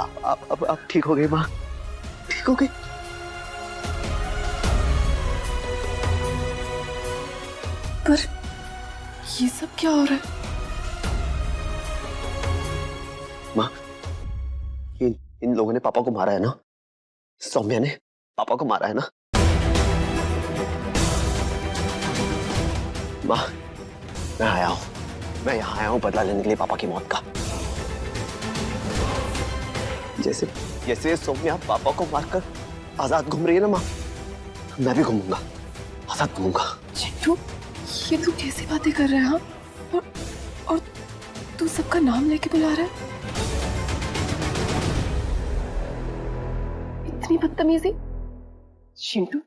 अब ठीक हो गई माँ, ठीक हो गई। पर ये सब क्या हो रहा है? माँ, इन लोगों ने पापा को मारा है ना? सौम्या ने पापा को मारा है ना? माँ, मैं आया हूं, मैं यहाँ आया हूं बदला लेने के लिए पापा की मौत का। जैसे जैसे सौम्या पापा को मारकर आजाद घूम रही है ना माँ, मैं भी घूमूंगा, आजाद घूमूंगा। चिंटू, ये तू कैसी बातें कर रहा है? हाँ, और तू सबका नाम लेके बुला रहा है? इतनी बदतमीजी? चिंटू,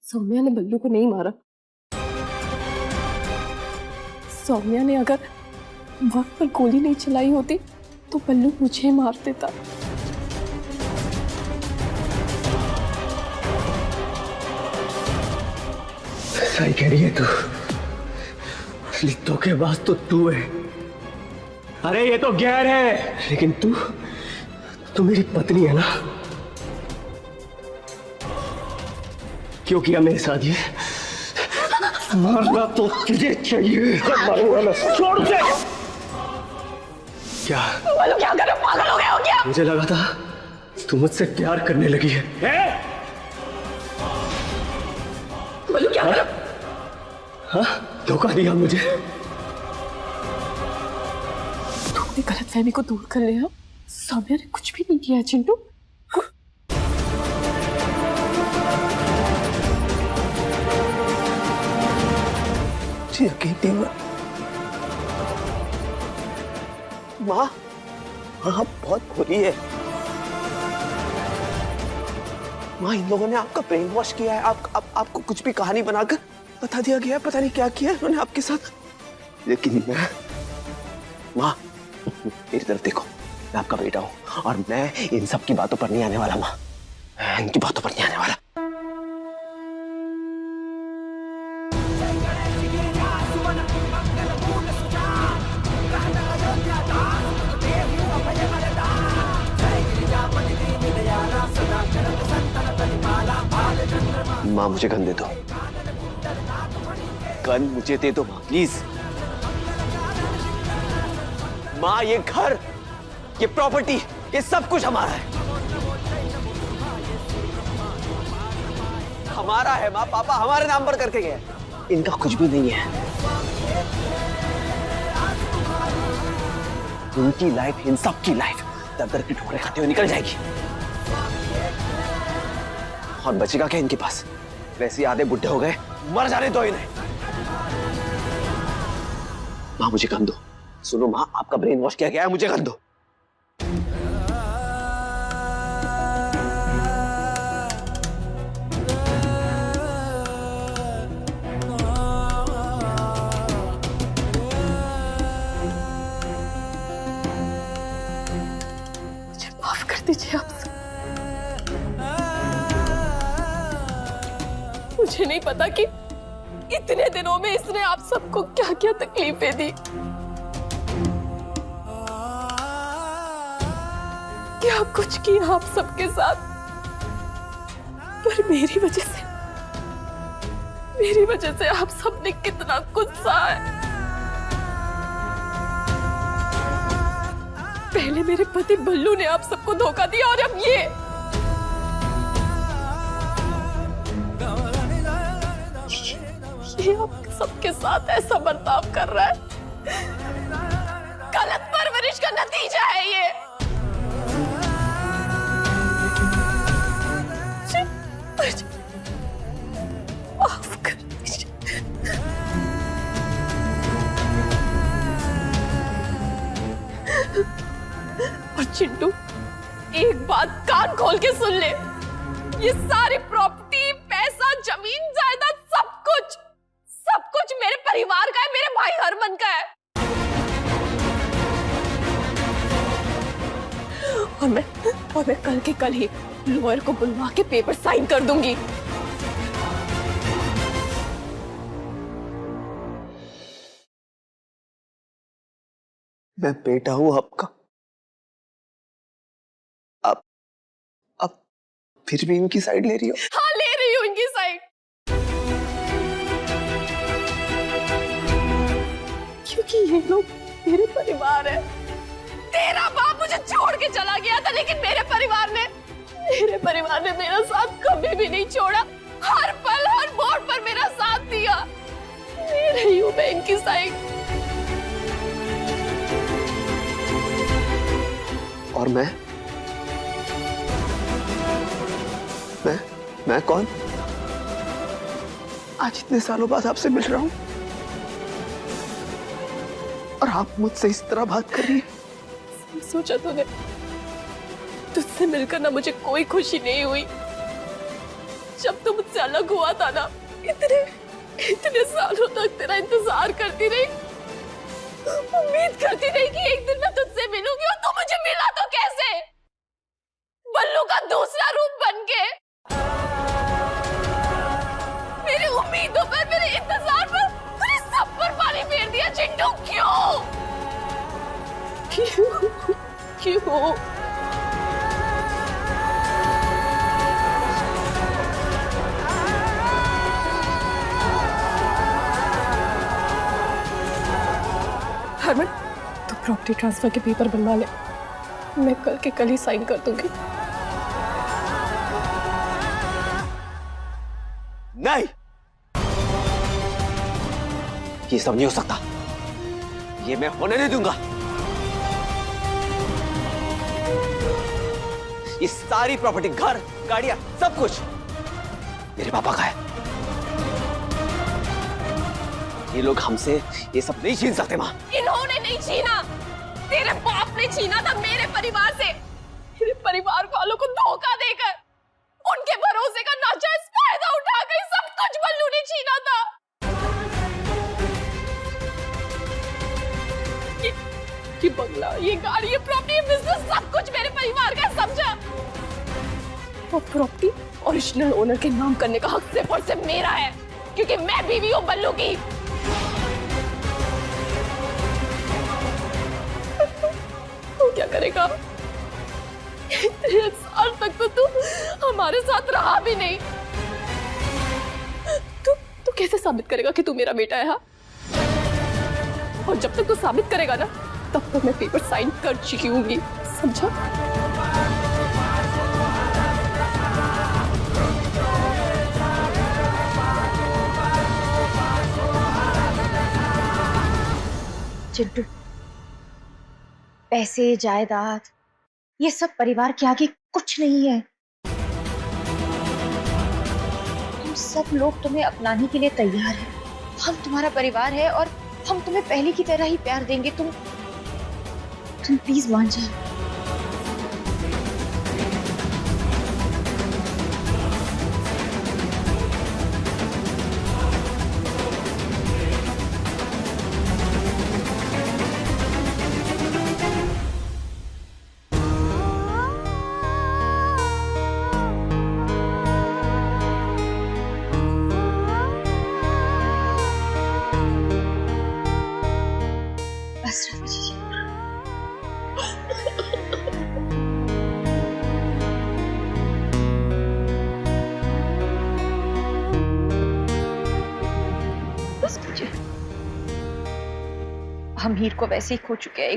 सौम्या ने बल्लू को नहीं मारा। सौम्या ने अगर वक्त पर गोली नहीं चलाई होती तो बल्लू मुझे मार देता। सही कह रही है तू, धोखेबाज तो तू है। अरे ये तो गैर है, लेकिन तू मेरी पत्नी है ना? क्यों किया मेरे साथ ये? मारना तो तुझे चाहिए। मारूंगा मैं, छोड़ दे। क्या क्या कर रहे हो? पागल हो गए हो क्या? मुझे लगा था तू मुझसे प्यार करने लगी है। बोलो क्या कर? हाँ, धोखा दिया मुझे। तू अपनी गलतफहमी को दूर कर ले। हाँ, सौम्या ने कुछ भी नहीं किया है चिंटू। माँ, हाँ बहुत बुरी है माँ। इन लोगों ने आपका ब्रेन वॉश किया है। आपको कुछ भी कहानी बनाकर बता दिया गया है। पता नहीं क्या किया है उन्होंने आपके साथ। लेकिन मैं, माँ मेरी तरफ देखो, मैं आपका बेटा हूँ और मैं इन सब की बातों पर नहीं आने वाला माँ, इनकी बातों पर नहीं आने वाला। माँ मुझे गन दे दो, गन मुझे दे दो माँ प्लीज। माँ ये घर, ये प्रॉपर्टी, ये सब कुछ हमारा है, हमारा है माँ। पापा हमारे नाम पर करके गए, इनका कुछ भी नहीं है। इनकी लाइफ, इन सब की लाइफ दर की ठोकरें खाते हुए निकल जाएगी और बचेगा क्या इनके पास? वैसे आधे बुढ़े हो गए, मर जाने दो इन्हें। माँ मुझे गन दो। सुनो माँ, आपका ब्रेन वॉश किया गया है, मुझे गन दो। मुझे माफ कर दीजिए आप सब। मुझे नहीं पता कि इतने दिनों में इसने आप सबको क्या क्या तकलीफें दी, क्या कुछ किया आप सबके साथ। पर मेरी वजह से आप सबने कितना गुस्सा है। पहले मेरे पति बल्लू ने आप सबको धोखा दिया और अब ये आप सबके साथ ऐसा बर्ताव कर रहा है। गलत परवरिश का नतीजा है ये। माफ कर दीजिए। और चिंटू, एक बात कान खोल के सुन ले, ये सारी प्रॉपर्टी, पैसा, जमीन, जायदाद, सब कुछ मेरे परिवार का है, मेरे भाई हरमन का है। और मैं कल के कल ही लॉयर को बुलवा के पेपर साइन कर दूंगी। मैं बेटा हूं आपका, फिर भी इनकी साइड ले रही हो? हाँ, ले रही हूँ इनकी साइड, क्योंकि ये लोग मेरे परिवार है। तेरा बाप मुझे छोड़ के चला गया था, लेकिन मेरे परिवार ने मेरा साथ कभी भी नहीं छोड़ा। हर पल हर मोड़ पर मेरा साथ दिया। ले रही हूँ मैं इनकी साइड। और मैं कौन? आज इतने सालों बाद आपसे मिल रहा हूं और आप मुझसे इस तरह बात कर रही है। सोचा तूने तुझसे मिलकर ना मुझे कोई खुशी नहीं हुई। जब तू मुझसे अलग हुआ था ना, इतने सालों तक तेरा इंतजार करती रही, उम्मीद करती रही कि एक दिन मैं तुझसे मिलूंगी, और तू मुझे मिला तो कैसे? बल्लू का दूसरा रूप बनके। मेरी उम्मीदों पर, मेरे इंतजार पर तूने सब पर पानी फेर दिया चिंटू। क्यों? हरमन, तू प्रॉपर्टी ट्रांसफर के पेपर बनवा ले, मैं कल के कल ही साइन कर दूंगी। नहीं, ये सब नहीं हो सकता। ये मैं होने नहीं दूंगा। ये सारी प्रॉपर्टी, घर, गाड़ियां, सब कुछ मेरे पापा का है। ये लोग हमसे ये सब नहीं छीन सकते माँ। इन्होंने नहीं छीना, तेरे बाप ने छीना था मेरे परिवार से। मेरे परिवार वालों को धोखा देकर, उनके भरोसे का नाजायज फायदा उठाकर सब कुछ बल्लू ने छीना था। ये बंगला, ये गाड़ी, ये प्रॉपर्टी, ये बिजनेस, सब कुछ मेरे परिवार का, समझा? और प्रॉपर्टी ओरिजिनल ओनर के नाम करने का हक सिर्फ और सिर्फ मेरा है, क्योंकि मैं बीवी हूँ बल्लू की। तो क्या करेगा? इतने साल तक तो तू हमारे साथ रहा भी नहीं। तू कैसे साबित करेगा कि तू मेरा बेटा है? हाँ? और जब तक तू साबित करेगा ना, तब तक मैं पेपर साइन कर चुकी हूँगी, समझा? चिंटू, पैसे, जायदाद, ये सब परिवार के आगे कुछ नहीं है। हम सब लोग तुम्हें अपनाने के लिए तैयार हैं। हम तुम्हारा परिवार है और हम तुम्हें पहले की तरह ही प्यार देंगे। तुम प्लीज मान जाओ। बस रवि जी, बस मुझे, हम हीर को वैसे ही खो चुके हैं।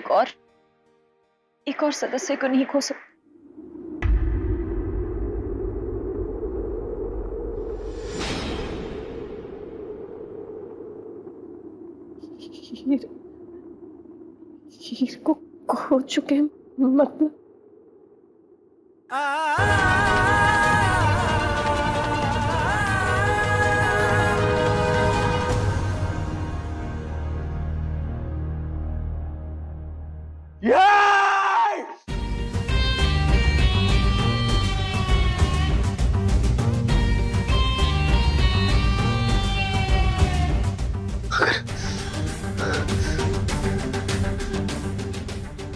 एक और सदस्य को नहीं खो सकते। हीर को खो चुके हैं, मतलब?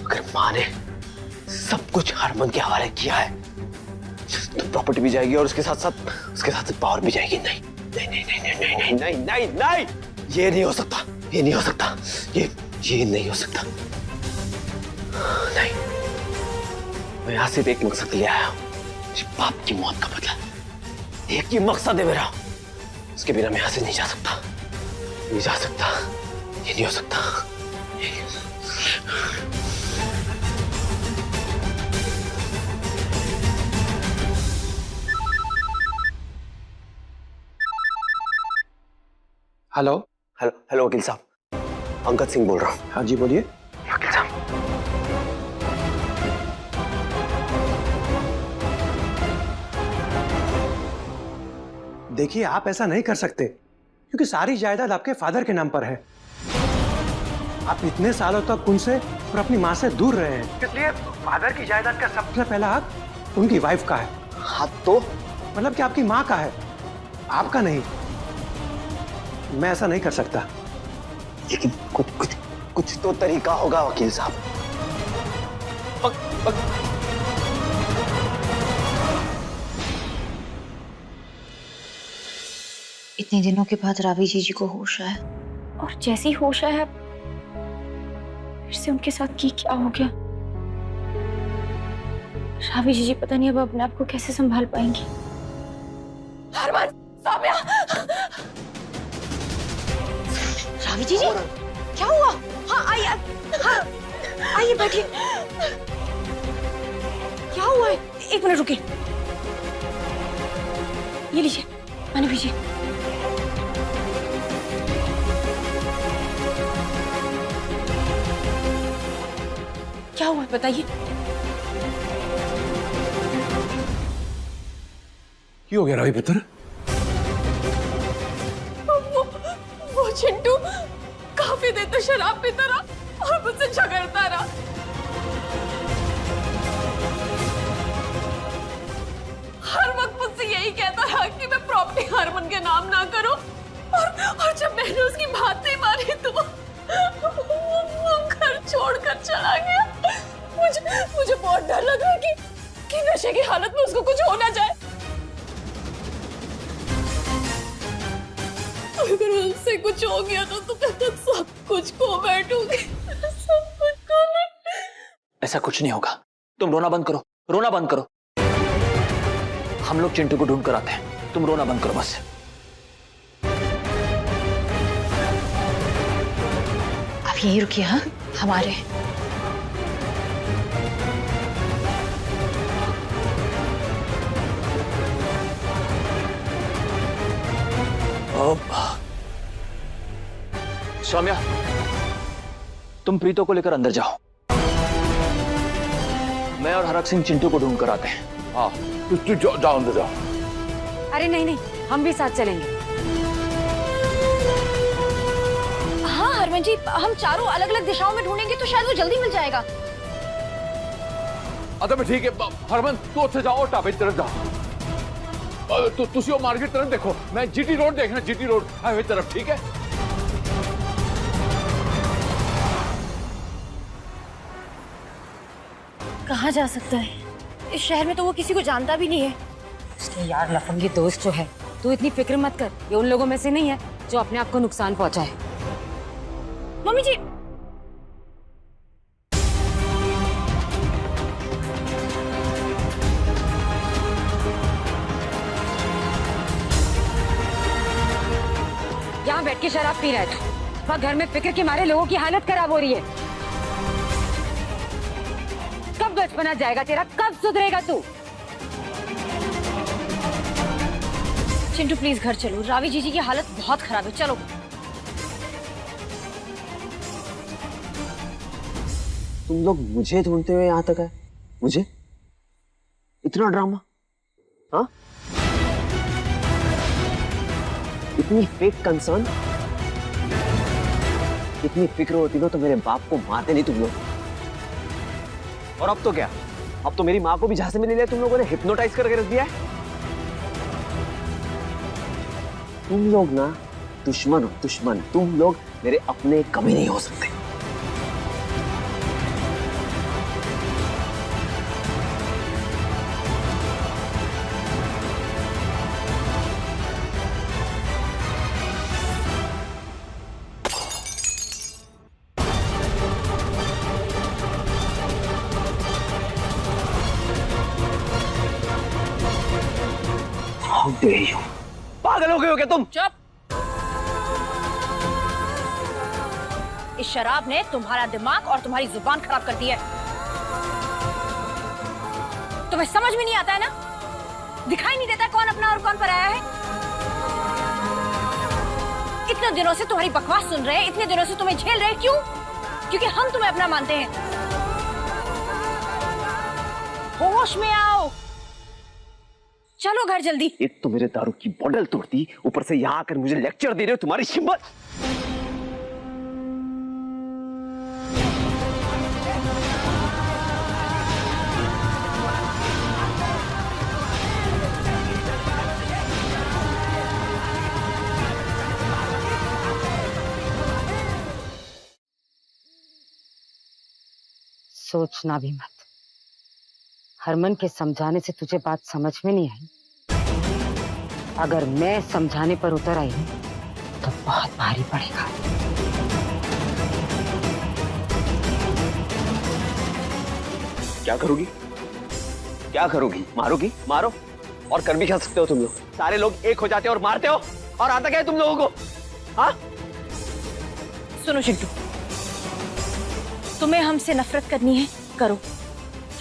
अगर माँ ने सब कुछ हरमन के हवाले किया है तो प्रॉपर्टी भी जाएगी और उसके साथ साथ पावर भी जाएगी। नहीं नहीं नहीं नहीं नहीं नहीं नहीं नहीं नहीं, ये नहीं हो सकता, ये नहीं हो सकता, ये नहीं हो सकता। नहीं, मैं यहाँ सिर्फ एक मकसद के लिए आया हूँ। मुझे बाप की मौत का बदला एक ही मकसद है मेरा, उसके बिना मैं यहां से नहीं जा सकता, नहीं जा सकता, ये नहीं हो सकता। हेलो। हेलो हेलो वकील साहब, अंगद सिंह बोल रहा हूँ। हाँ जी बोलिए। वकील साहब, देखिए आप ऐसा नहीं कर सकते क्योंकि सारी जायदाद आपके फादर के नाम पर है। आप इतने सालों तक उनसे और अपनी माँ से दूर रहे हैं, इसलिए फादर की जायदाद का सबसे पहला हक उनकी वाइफ का है। हाँ तो मतलब कि आपकी माँ का है, आपका नहीं। मैं ऐसा नहीं कर सकता। लेकिन कुछ कुछ कुछ तो तरीका होगा वकील साहब। इतने दिनों के बाद रावी जीजी को होश आया, और जैसे ही होश आया फिर से उनके साथ क्या हो गया। रावी जीजी पता नहीं अब अपने आप को कैसे संभाल पाएंगी। हरमन, सौम्या, रावी जीजी क्या हुआ? हाँ आइए, हाँ आइए बैठिए। क्या हुआ है? एक मिनट रुकिए, ये लीजिए पानी पीजिए। क्या हुआ बताइए। क्या हो गया रवि पुत्र? वो चिंटू काफी देर तक शराब पीता रहा और मुझसे झगड़ता रहा। हर वक्त मुझसे यही कहता रहा कि मैं प्रॉपर्टी हरमन के नाम ना करूं, और जब मैंने उसकी बात नहीं मानी तो वो घर छोड़कर चला गया। मुझे बहुत डर लग रहा है कि नशे की हालत में उसको कुछ हो ना जाए। अगर उससे कुछ हो गया तो मैं सब कुछ खो बैठूंगी, सब कुछ खो ले। ऐसा कुछ नहीं होगा, तुम रोना बंद करो, रोना बंद करो। हम लोग चिंटू को ढूंढ कर आते हैं, तुम रोना बंद करो बस। आप यहीं रुकिए, हाँ हमारे। सौम्या, तुम प्रीतो को लेकर अंदर जाओ, मैं और हरक सिंह चिंटू को ढूंढ कर आते हैं। हाँ तू जाओ अंदर जाओ। अरे नहीं नहीं, हम भी साथ चलेंगे। हाँ हरमन जी, हम चारों अलग अलग दिशाओं में ढूंढेंगे तो शायद वो जल्दी मिल जाएगा। अच्छा मैं ठीक है, हरमन तू ਉੱਥੇ जाओ, ढाबे की तरफ जाओ। तुसी वो मार्केट तरफ देखो, मैं जीटी रोड देखना, जीटी रोड हाईवे तरफ, ठीक है? कहाँ जा सकता है? इस शहर में तो वो किसी को जानता भी नहीं है। उसके यार लफंगे दोस्त जो है, तू इतनी फिक्र मत कर, ये उन लोगों में से नहीं है जो अपने आप को नुकसान पहुंचाए। मम्मी जी, यहाँ बैठ के शराब पी रहा है तू, वहाँ घर में फिक्र के मारे लोगों की हालत खराब हो रही है। कब बचपना जाएगा तेरा, कब सुधरेगा तू? चिंटू प्लीज घर चलो, रावी जीजी की हालत बहुत खराब है, चलो। तुम लोग मुझे ढूंढते हुए यहाँ तक आए? मुझे? इतना ड्रामा? हाँ? इतनी फेक कंसर्न? इतनी फिक्र होती ना तो मेरे बाप को मारते नहीं तुम लोग। और अब तो क्या, अब तो मेरी माँ को भी झांसे में ले लिया तुम लोगों ने, हिप्नोटाइज करके रख दिया है। तुम लोग ना दुश्मन हो, दुश्मन। तुम लोग मेरे अपने कभी नहीं हो सकते। How dare you? पागल हो गए हो क्या तुम? चुप। इस शराब ने तुम्हारा दिमाग और तुम्हारी जुबान खराब कर दी है। तुम्हें समझ में नहीं आता है ना? दिखाई नहीं देता कौन अपना और कौन पराया है? इतने दिनों से तुम्हारी बकवास सुन रहे हैं, इतने दिनों से तुम्हें झेल रहे हैं, क्यों? क्योंकि हम तुम्हें अपना मानते हैं। होश में आओ, चलो घर जल्दी। एक तो मेरे दारू की बोतल तोड़ दी, ऊपर से यहाँ आकर मुझे लेक्चर दे रहे हो। तुम्हारी हिम्मत! सोचना भी मत। हरमन के समझाने से तुझे बात समझ में नहीं आई। अगर मैं समझाने पर उतर आई तो बहुत भारी पड़ेगा। क्या करोगी? क्या करोगी? मारोगी? मारो, और कर भी क्या सकते हो तुम लोग। सारे लोग एक हो जाते हो और मारते हो, और आता क्या है तुम लोगों को? हाँ? सुनो चिंटू, तुम्हें हमसे नफरत करनी है, करो।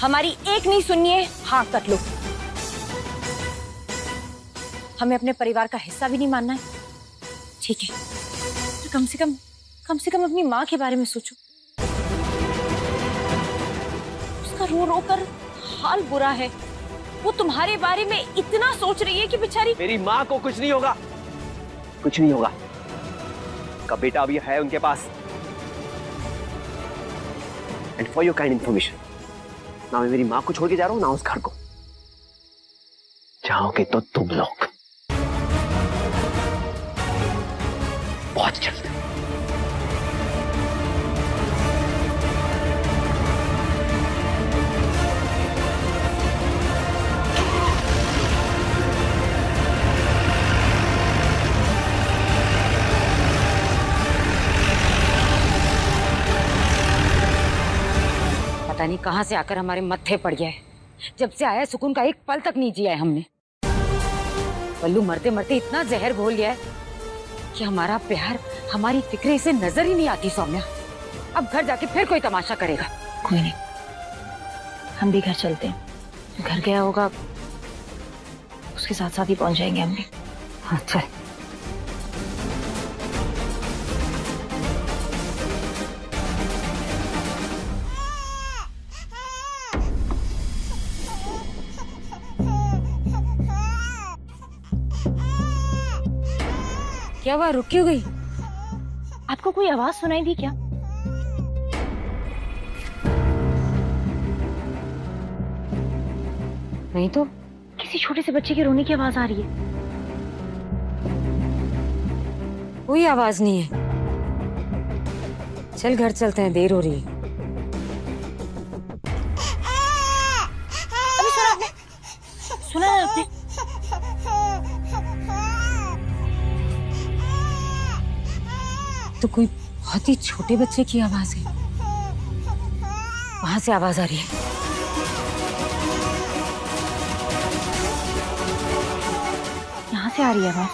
हमारी एक नहीं सुननी है, हाँ कर लो। हमें अपने परिवार का हिस्सा भी नहीं मानना है, ठीक है? तो कम से कम अपनी माँ के बारे में सोचो। उसका रो रो कर हाल बुरा है। वो तुम्हारे बारे में इतना सोच रही है कि बेचारी। मेरी माँ को कुछ नहीं होगा, कुछ नहीं होगा। का बेटा अभी है उनके पास। And for your kind information, ना मैं मेरी माँ को छोड़ के जा रहा हूँ, ना उस घर को। जाओगे तो तुम लोग बहुत जल्द। पता नहीं कहां से आकर हमारे मत्थे पड़ गया है। जब से आया सुकून का एक पल तक नहीं जिया है हमने। पल्लू मरते मरते इतना जहर घोल गया है कि हमारा प्यार, हमारी फिक्रें इसे नजर ही नहीं आती। सौम्या, अब घर जाके फिर कोई तमाशा करेगा। कोई नहीं, हम भी घर चलते हैं। घर गया होगा, उसके साथ साथ ही पहुंच जाएंगे हम भी। हाँ चल। क्या हुआ, रुक क्यों गई? आपको कोई आवाज सुनाई दी क्या? नहीं तो। किसी छोटे से बच्चे के रोने की आवाज आ रही है। कोई आवाज नहीं है। चल घर चलते हैं, देर हो रही है। अभी सुना है आपने? तो कोई बहुत ही छोटे बच्चे की आवाज है। वहां से आवाज आ रही है। यहाँ से आ रही है आवाज।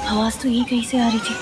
आवाज तो ये कहीं से आ रही थी।